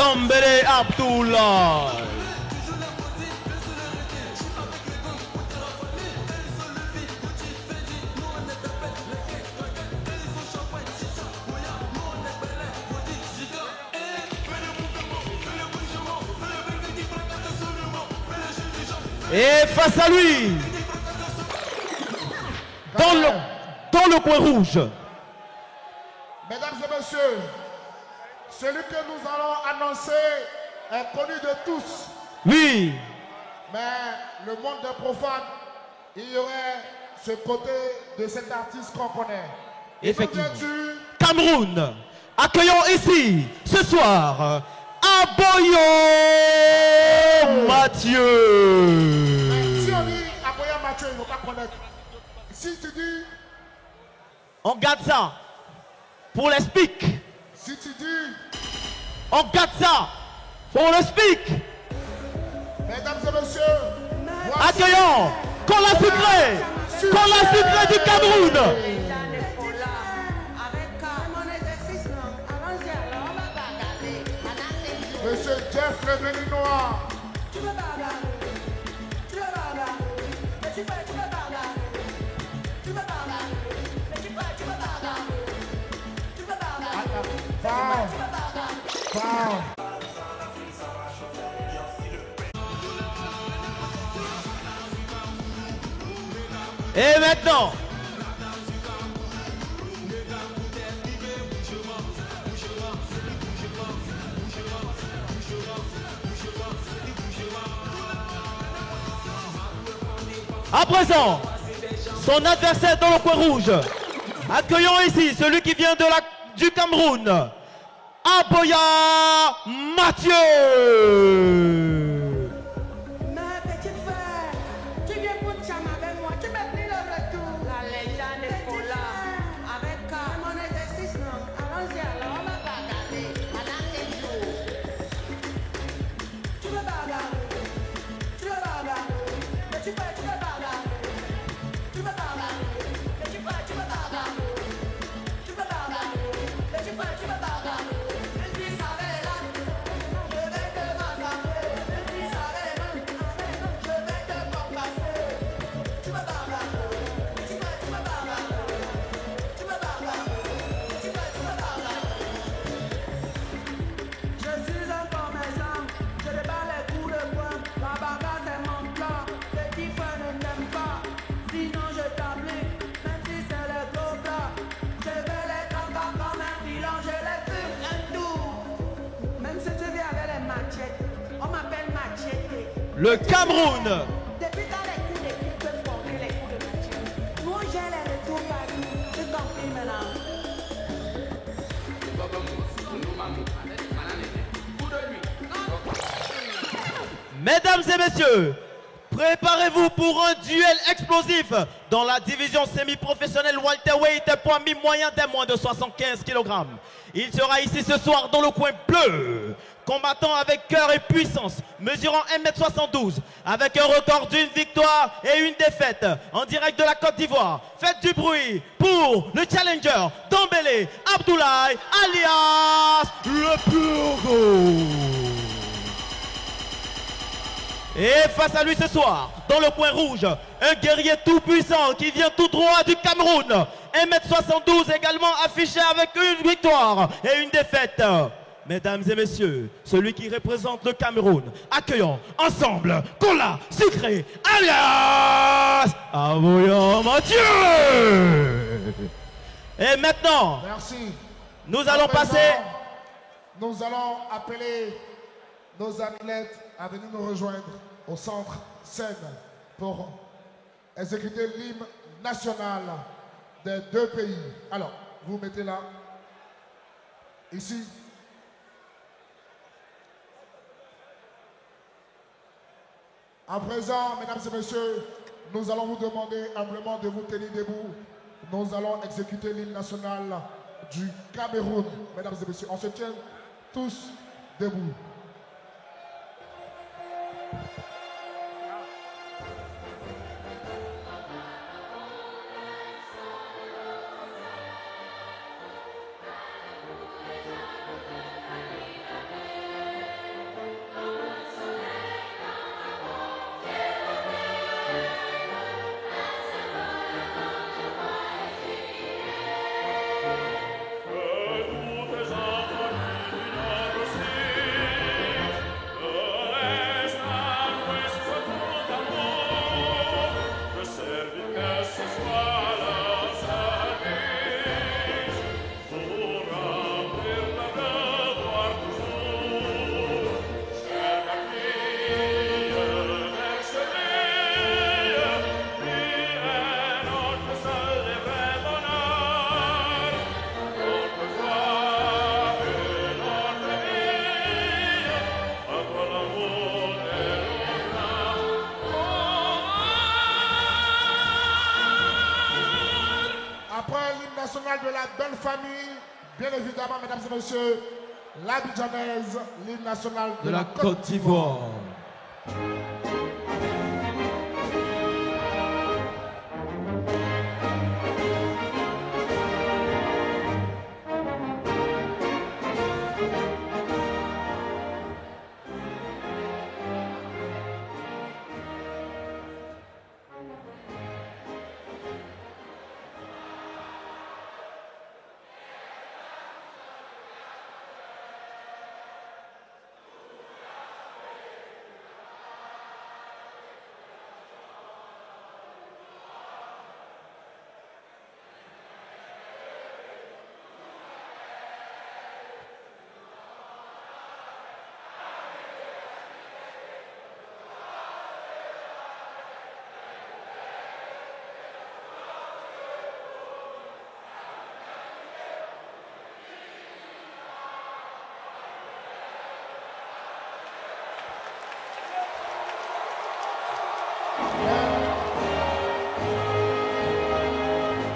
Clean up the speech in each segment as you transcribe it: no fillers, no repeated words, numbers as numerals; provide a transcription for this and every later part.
Dembélé Abdoulaye. Et face à lui, dans le coin rouge. Mesdames et messieurs, celui que nous allons annoncer est connu de tous. Oui. Mais le monde des profanes, il y aurait ce côté de cet artiste qu'on connaît. Effectivement. Cameroun. Accueillons ici, ce soir, Aboyo Mathieu. Si on dit Aboyo Mathieu, il ne faut pas connaître. Si tu dis... On garde ça pour les speak. Si tu dis... On garde ça pour le speak. Mesdames et messieurs, accueillons Kola Sucré du Cameroun. Monsieur Jeff le Béninois. Et maintenant, à présent, son adversaire dans le coin rouge. Accueillons ici celui qui vient du Cameroun, Aboya Mathieu. Le Cameroun. Depuis dans les coups de coups peuvent porter les coups de Mathieu. Moi j'ai les retours partout. Je confirme maintenant. Mesdames et messieurs, préparez-vous pour un duel explosif dans la division semi-professionnelle welterweight poids mi-moyen des moins de 75 kg. Il sera ici ce soir dans le coin bleu, combattant avec cœur et puissance, mesurant 1m72, avec un record d'une victoire et une défaite, en direct de la Côte d'Ivoire. Faites du bruit pour le challenger Dembélé Abdoulaye, alias le Purgo. Et face à lui ce soir, dans le coin rouge, un guerrier tout puissant qui vient tout droit du Cameroun. 1m72 également affiché avec une victoire et une défaite. Mesdames et messieurs, celui qui représente le Cameroun, accueillons ensemble Kola Sucré alias Aboya Mathieu. Et maintenant, merci. Nous allons passer. Nous allons appeler nos athlètes à venir nous rejoindre au centre scène pour exécuter l'hymne national des deux pays. Alors, vous mettez là, ici. À présent, mesdames et messieurs, nous allons vous demander humblement de vous tenir debout. Nous allons exécuter l'hymne national du Cameroun. Mesdames et messieurs, on se tient tous debout. nationale de la belle famille, bien évidemment, mesdames et messieurs, l'Abidjanaise, l'hymne national de la Côte d'Ivoire.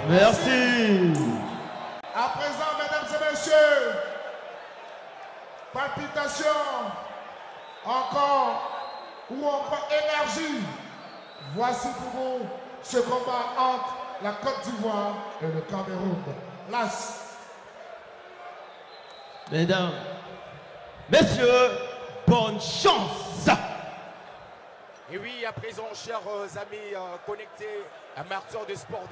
Merci. À présent, mesdames et messieurs, palpitation, encore énergie. Voici pour vous ce combat entre la Côte d'Ivoire et le Cameroun. Las. Mesdames, messieurs, bonne chance. Et oui, à présent, chers amis connectés, amateurs de sport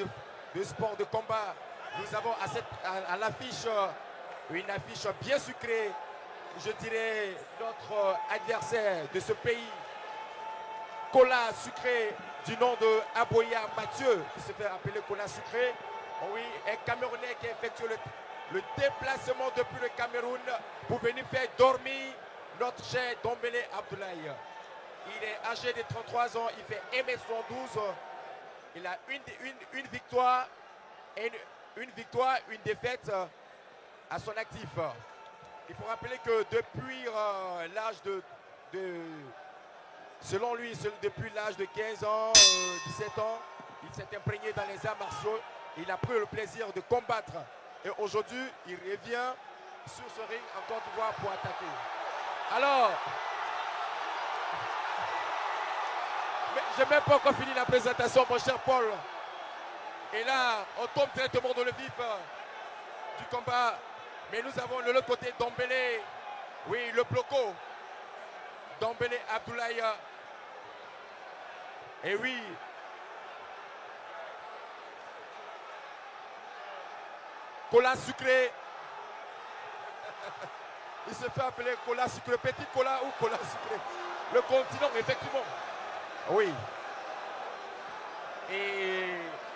de combat, nous avons à l'affiche une affiche bien sucrée. Je dirais notre adversaire de ce pays, Kola Sucré, du nom de Aboya Mathieu, qui se fait appeler Kola Sucré. Oh oui, un Camerounais qui effectue le déplacement depuis le Cameroun pour venir faire dormir notre cher Dombele Abdoulaye. Il est âgé de 33 ans, il fait 1m112. Il a une victoire, une défaite à son actif. Il faut rappeler que depuis l'âge selon lui, depuis l'âge de 15 ans, 17 ans, il s'est imprégné dans les arts martiaux. Il a pris le plaisir de combattre. Et aujourd'hui, il revient sur ce ring en Côte d'Ivoire pour attaquer. Alors, je n'ai même pas encore fini la présentation, mon cher Paul. Et là, on tombe directement dans le vif du combat. Mais nous avons de l'autre côté Dombele. Oui, le bloco. Dombele Abdoulaye. Et oui. Kola Sucré. Il se fait appeler Kola Sucré. Petit Kola ou Kola Sucré. Le continent, effectivement. Oui. Et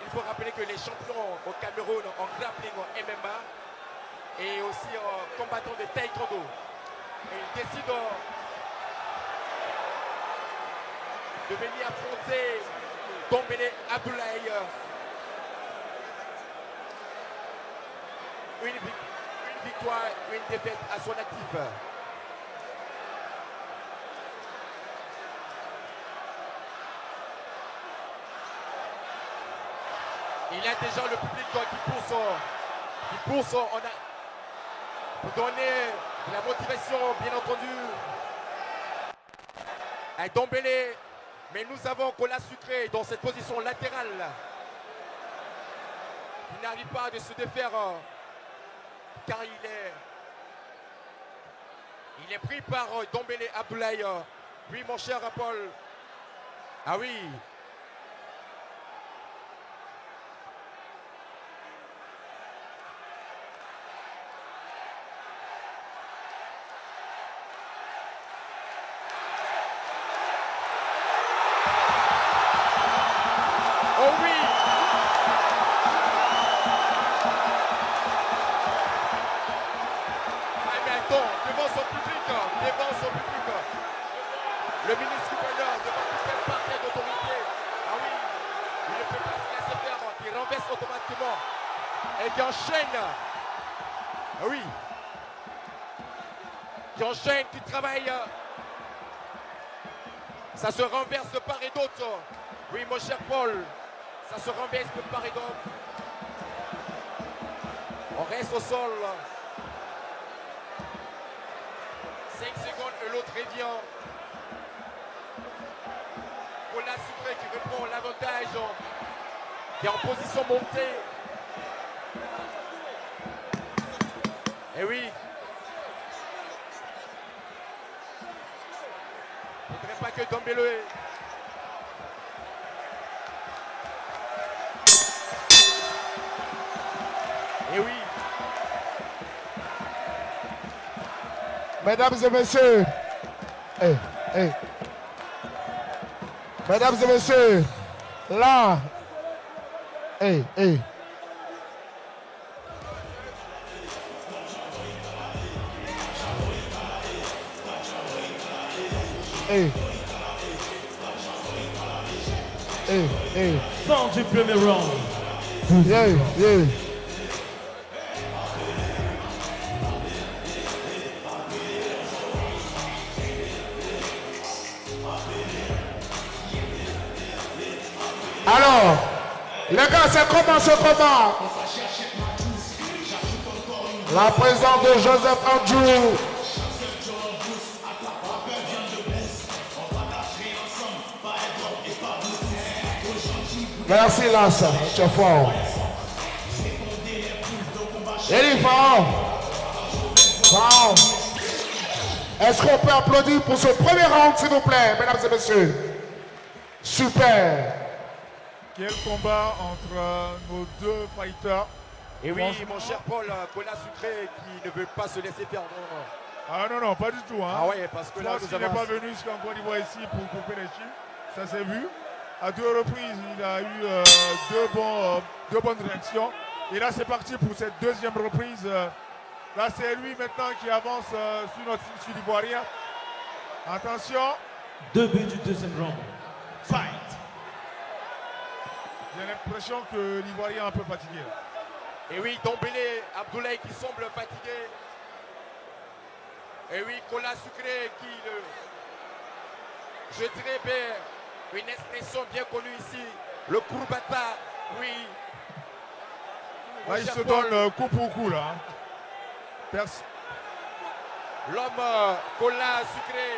il faut rappeler que les champions au Cameroun en grappling, en MMA et aussi en combattant de taekwondo. Et ils décident de venir affronter Dombele Abdoulaye. Une victoire, une défaite à son actif. Il y a déjà le public qui pousse pour donner de la motivation, bien entendu, à Dombele. Mais nous avons Kola Sucré dans cette position latérale. Il n'arrive pas à se défaire car il est pris par Dombele Abdoulaye. Oui, mon cher Paul. Ah oui. Le ministre gouverneur devant toute partie d'autorité. Ah oui, il ne peut pas se laisser faire, qui renverse automatiquement et qui enchaîne. Ah oui, qui enchaîne, qui travaille. Ça se renverse de part et d'autre. Oui, mon cher Paul, ça se renverse de part et d'autre. On reste au sol. 5 secondes et l'autre revient. Kola Sucré qui reprend l'avantage. Qui est en position montée. Et oui. Il ne faudrait pas que Dombele. Et oui. Mesdames et messieurs, mesdames et messieurs, là, hey. Fin du premier round. Yeah. Alors, les gars, c'est comment ce combat? La présence de Joseph Andrew. Merci Lance, tu es fort. Il est fort. Wow. Est-ce qu'on peut applaudir pour ce premier round, s'il vous plaît, mesdames et messieurs? Super. Quel combat entre nos deux fighters. Et oui, mon cher Paul, Kola Sucré qui ne veut pas se laisser faire. Ah non, pas du tout. Hein. Ah ouais, parce que là, il n'est pas venu jusqu'en Côte d'Ivoire ici pour couper les chiffres. Ça s'est vu. À 2 reprises, il a eu deux bonnes réactions. Et là, c'est parti pour cette deuxième reprise. Là, c'est lui maintenant qui avance sur notre Sud-Ivoirien. Attention. Début du deuxième round. Fight. J'ai l'impression que l'Ivoirien est un peu fatigué. Et oui, Dombele Abdoulaye qui semble fatigué. Et oui, Kola Sucré qui je dirais bien, une expression bien connue ici, le Kourbata, oui. Là, il se donne coup pour coup, là. L'homme Kola Sucré.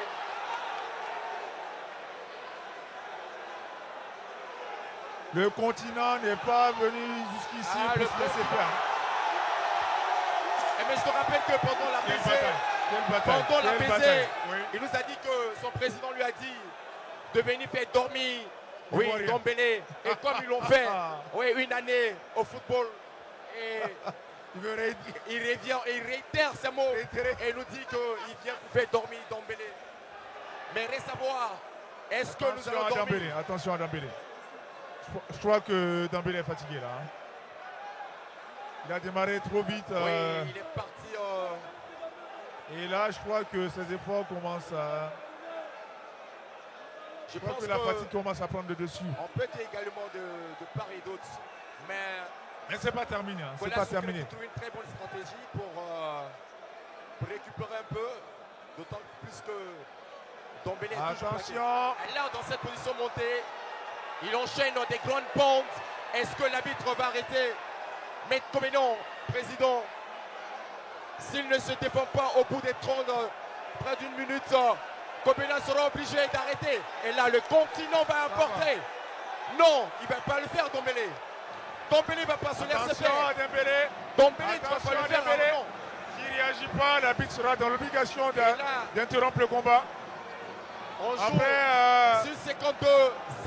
Le continent n'est pas venu jusqu'ici pour se laisser faire. Mais je te rappelle que pendant la PC, il nous a dit que son président lui a dit de venir faire dormir Dombele. Et comme ils l'ont fait une année au football, et il revient et il réitère ces mots et nous dit qu'il vient pour faire dormir Dombele. Mais reste à voir, est-ce que nous allons dormir? Attention à Dombele. Je crois que Dombele est fatigué là. Hein. Il a démarré trop vite. Oui, il est parti. Et là, je crois que ses efforts commencent à... Je pense que la fatigue commence à prendre le dessus. On peut dire également de part et d'autre. Mais c'est pas terminé. Hein. C'est pas terminé. Il trouve une très bonne stratégie pour récupérer un peu. D'autant plus que Dombele est attention. Là, dans cette position montée, il enchaîne des grandes pentes. Est-ce que l'arbitre va arrêter? Mais Comenon, président, s'il ne se défend pas au bout des 30, près d'une minute, Kobena sera obligé d'arrêter. Et là, le continent va apporter. Non, il ne va pas le faire, Dombele. Dombele ne va pas se laisser faire. Dombele, tu vas pas le faire. S'il ne réagit pas, l'arbitre sera dans l'obligation d'interrompre le combat. On joue après, sur 52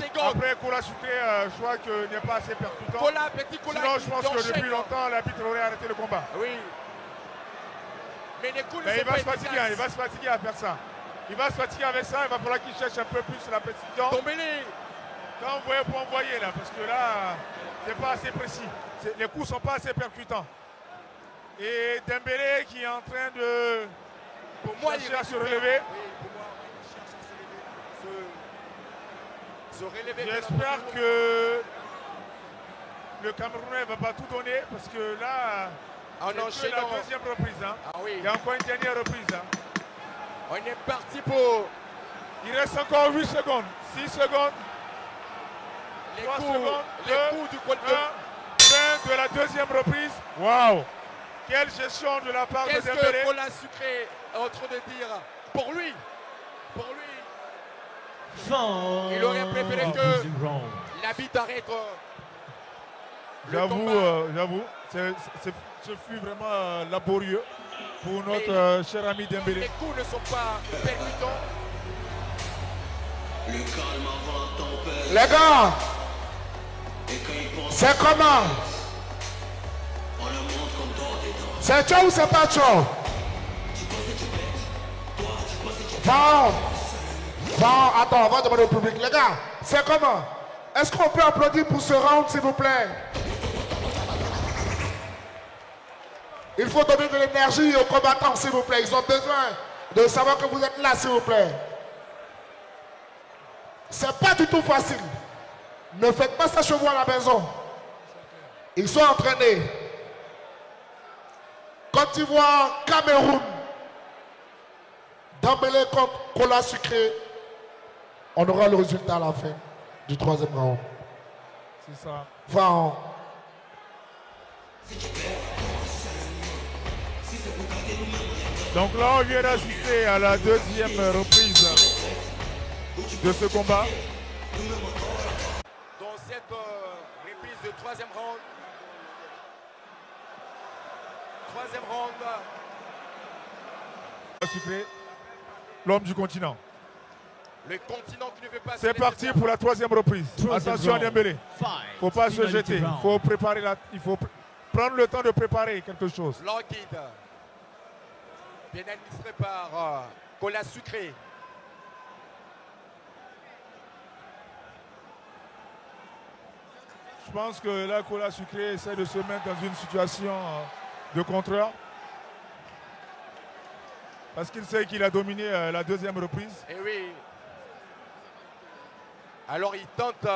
secondes. Après, Kola Sucré, je crois qu'il n'est pas assez percutant. Petit Kola. Sinon, je pense que depuis longtemps, l'arbitre aurait arrêté le combat. Oui. Mais les coups il va se fatiguer, il va se fatiguer à faire ça. Il va se fatiguer avec ça, il va falloir qu'il cherche un peu plus la précision. Dombele. Quand vous voyez, pour envoyer là, parce que là, c'est pas assez précis. Les coups sont pas assez percutants. Et Dembélé qui est en train de chercher à se relever. Oui, pour moi, il cherche à se relever. J'espère que le Camerounais ne va pas tout donner parce que là, c'est la deuxième reprise. Hein. Ah oui. Il y a encore une dernière reprise. Hein. On est parti pour... Il reste encore 8 secondes, 6 secondes, 3 secondes, les coups du fin de la deuxième reprise. Waouh! Quelle gestion de la part de Qu'est-ce Dembélé. que Kola Sucré est en train de dire pour lui? Fin Il aurait préféré du que deuxième round. l'arbitre arrête le J'avoue, combat. ce fut vraiment laborieux pour notre cher ami Les Dembélé. coups ne sont pas percutants. Les gars, c'est comment? C'est chaud ou c'est pas chaud? Bon, attends, on va demander au public. Les gars, c'est comment? Est-ce qu'on peut applaudir pour ce round, s'il vous plaît? Il faut donner de l'énergie aux combattants, s'il vous plaît. Ils ont besoin de savoir que vous êtes là, s'il vous plaît. C'est pas du tout facile. Ne faites pas ça chez vous à la maison. Ils sont entraînés. Côte d'Ivoire, Cameroun. Dembélé contre Kola Sucré. On aura le résultat à la fin du troisième round. C'est ça. Enfin, Donc là, on vient d'assister à la deuxième reprise de ce combat. Dans cette reprise de troisième round. Sucré, l'homme du continent. Le continent qui ne veut pas. C'est parti pour la troisième reprise. Troisième Attention à round. Dembélé. Fight. Faut pas se Finality jeter. round. Faut préparer il faut prendre le temps de préparer quelque chose. Languide. Bien administré par Kola Sucré. Je pense que là, Kola Sucré essaie de se mettre dans une situation de contreur. Parce qu'il sait qu'il a dominé la deuxième reprise. Et oui. Alors il tente.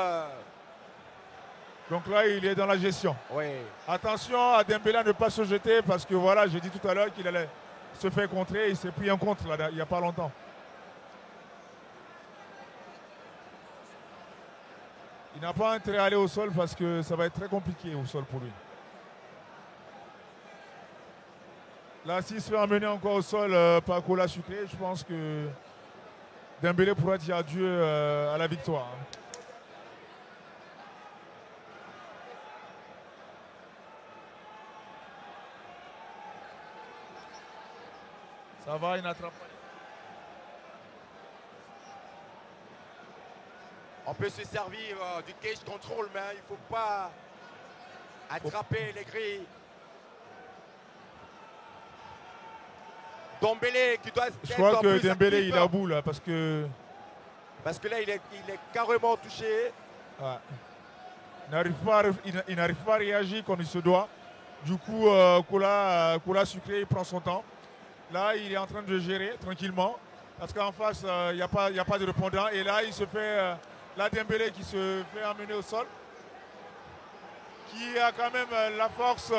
Donc là, il est dans la gestion. Oui. Attention à Dembélé à ne pas se jeter parce que voilà, j'ai dit tout à l'heure qu'il allait se faire contrer. Il s'est pris un contre là, il n'y a pas longtemps. Il n'a pas intérêt à aller au sol parce que ça va être très compliqué au sol pour lui. Là, s'il se fait emmener encore au sol par Kola Sucré, je pense que Dembélé pourra dire adieu à la victoire. Ça va, il n'attrape pas. On peut se servir du cage control, mais il ne faut pas attraper les grilles. Dembélé qui doit être Je crois que plus Dembélé actif, il est à bout là parce que là il est carrément touché. ouais, il n'arrive pas à réagir comme il se doit. Du coup, Kola Sucré il prend son temps. Là, il est en train de gérer tranquillement parce qu'en face, il n'y a pas de répondant. Et là, il se fait là Dembélé qui se fait emmener au sol, qui a quand même la force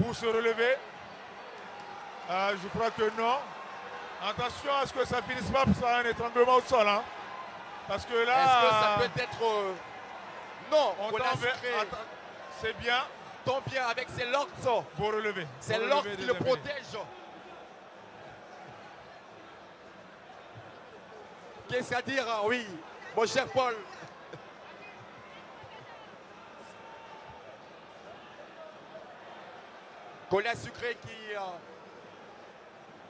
pour se relever. Je crois que non. Attention à ce que ça finisse pas par un étranglement au sol. Hein. Parce que là. Est-ce que ça peut être. Non, on Kola tend vers- Sucré Attends, c'est bien tombe bien avec ses locks. pour relever. C'est Pour l'orque relever qui de le Dembélé. protège. Qu'est-ce à dire? Oui, mon cher Paul. Kola Sucré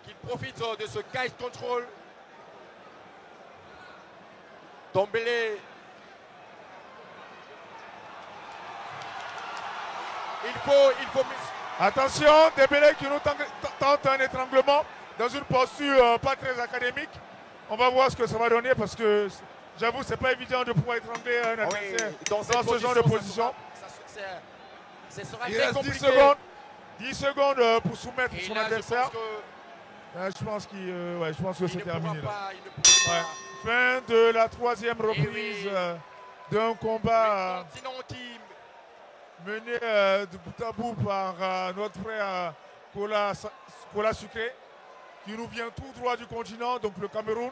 qui profite de ce cage control. Dembélé. Il faut. Attention, Dembélé qui nous tente un étranglement dans une posture pas très académique. On va voir ce que ça va donner parce que j'avoue, c'est pas évident de pouvoir étrangler un adversaire dans ce genre de position. Ce sera Il très reste 10 compliqué. secondes. 10 secondes pour soumettre Et son là, adversaire. je pense que Je pense que il c'est ne pourra terminé. Là. pas, il ne pourra Ouais. pas. Fin de la troisième reprise oui. d'un combat Le continent qui mené de bout à bout par notre frère Kola Sucré, qui nous vient tout droit du continent, donc le Cameroun.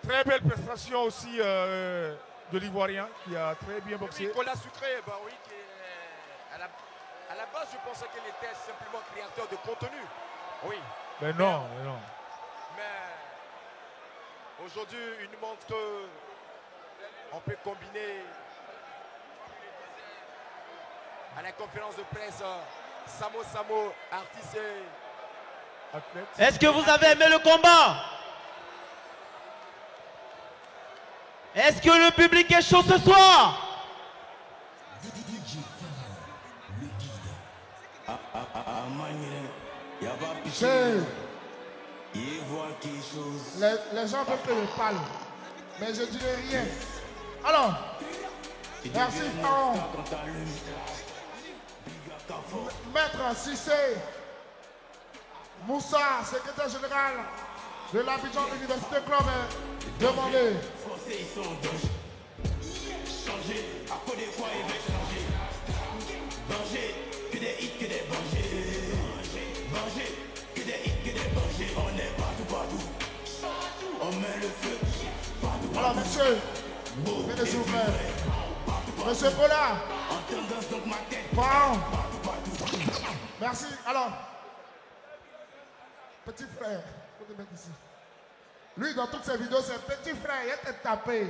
Très belle prestation aussi de l'Ivoirien, qui a très bien boxé. Kola Sucré, bah oui, qui est à À la base, je pensais qu'il était simplement créateur de contenu. Oui. Mais non, mais non. Mais aujourd'hui, il nous montre que on peut combiner à la conférence de presse Samo, artiste et Athlète. Est-ce que vous avez aimé le combat? Est-ce que le public est chaud ce soir? Les gens veulent que je parle, mais je ne dirai rien. Alors, merci Pharaon. Maître Cissé Moussa, secrétaire général de l'Abidjan Université Club, est demandé. Alors, monsieur, venez s'il vous plaît. Monsieur Paula. Pharaon. Merci. Alors, petit frère, faut te mettre ici. Lui, dans toutes ses vidéos, c'est petit frère, il était tapé.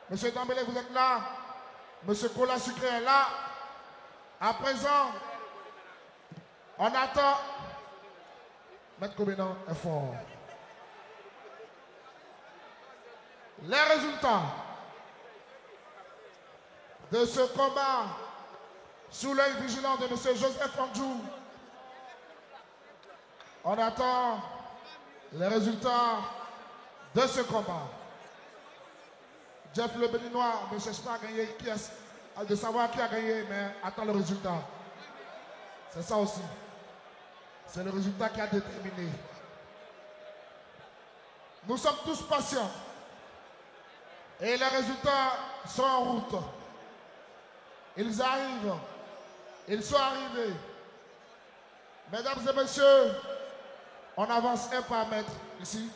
Monsieur Dambélé, vous êtes là. Monsieur Cola Sucré est là. À présent, on attend. Maître Kobenan est fort. Les résultats de ce combat sous l'œil vigilant de M. Joseph Andjou. On attend les résultats de ce combat. Jeff le Béninois ne cherche pas à gagner, de savoir qui a gagné, mais attend le résultat. C'est ça aussi. C'est le résultat qui a déterminé. Nous sommes tous patients. Et les résultats sont en route. Ils arrivent. Ils sont arrivés. Mesdames et messieurs, on avance un par mètre ici.